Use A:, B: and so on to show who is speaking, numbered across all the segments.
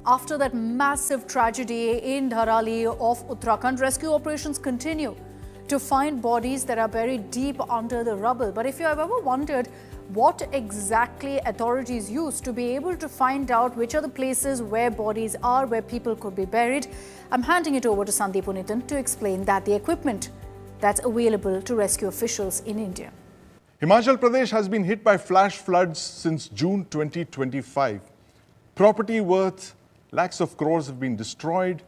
A: After that massive tragedy in Dharali of Uttarakhand, rescue operations continue to find bodies that are buried deep under the rubble. But if you have ever wondered what exactly authorities use to be able to find out which are the places where bodies are, where people could be buried, I'm handing it over to Sandeep Unitan to explain that the equipment that's available to rescue officials in India.
B: Himachal Pradesh has been hit by flash floods since June 2025. Property worth lakhs of crores have been destroyed,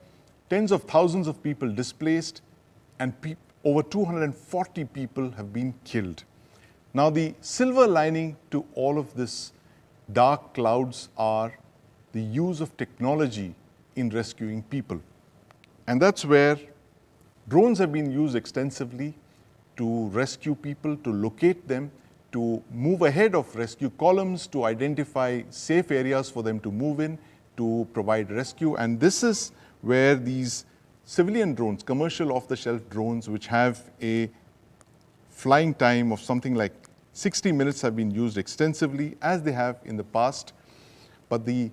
B: tens of thousands of people displaced, and over 240 people have been killed. Now, the silver lining to all of this dark clouds are the use of technology in rescuing people. And that's where drones have been used extensively to rescue people, to locate them, to move ahead of rescue columns, to identify safe areas for them to move in, to provide rescue. And this is where these civilian drones, commercial off-the-shelf drones, which have a flying time of something like 60 minutes, have been used extensively, as they have in the past. But the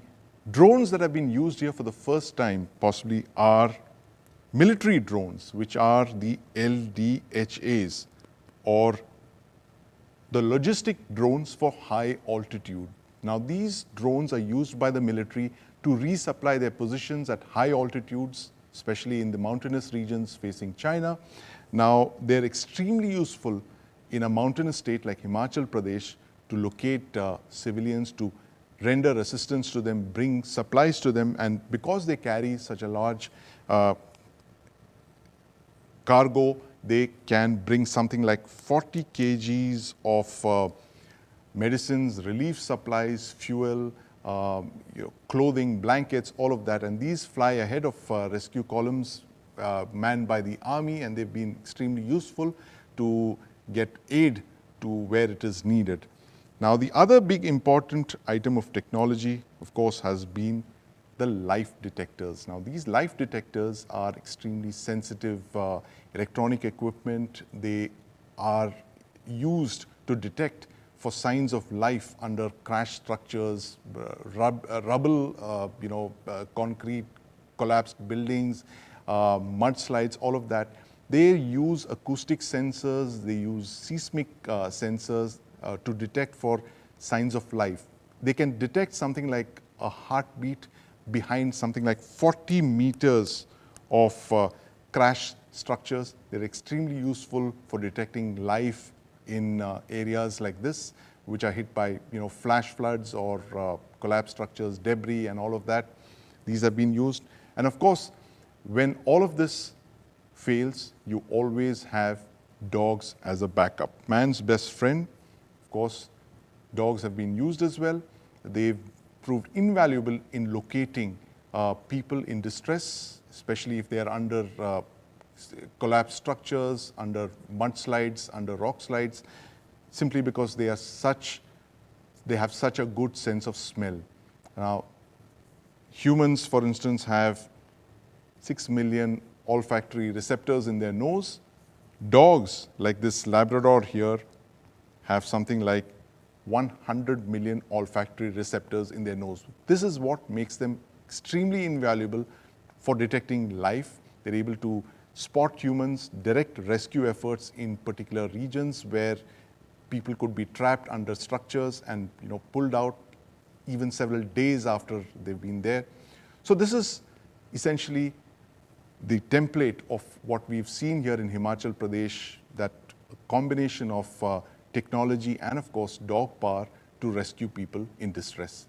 B: drones that have been used here for the first time possibly are military drones, which are the ldhas, or the logistic drones for high altitude. Now, these drones are used by the military to resupply their positions at high altitudes, especially in the mountainous regions facing China. Now, they're extremely useful in a mountainous state like Himachal Pradesh to locate civilians, to render assistance to them, bring supplies to them. And because they carry such a large cargo, they can bring something like 40 kgs of medicines, relief supplies, fuel, clothing, blankets, all of that. And these fly ahead of rescue columns manned by the army, and they've been extremely useful to get aid to where it is needed. Now, the other big important item of technology, of course, has been the life detectors. Now, these life detectors are extremely sensitive electronic equipment. They are used to detect for signs of life under crash structures, rubble, concrete, collapsed buildings, mudslides, all of that. They use acoustic sensors, they use seismic sensors to detect for signs of life. They can detect something like a heartbeat behind something like 40 meters of crash structures. They're extremely useful for detecting life in areas like this, which are hit by flash floods or collapsed structures, debris, and all of that. These have been used. And of course, when all of this fails, you always have dogs as a backup. Man's best friend. Of course, dogs have been used as well. They've proved invaluable in locating people in distress, especially if they are under collapsed structures, under mudslides, under rock slides, simply because they have such a good sense of smell. Now, humans, for instance, have 6 million olfactory receptors in their nose. Dogs, like this Labrador here, have something like 100 million olfactory receptors in their nose. This is what makes them extremely invaluable for detecting life. They're able to spot humans, direct rescue efforts in particular regions where people could be trapped under structures and pulled out even several days after they've been there. So this is essentially the template of what we've seen here in Himachal Pradesh, that combination of technology and, of course, dog power to rescue people in distress.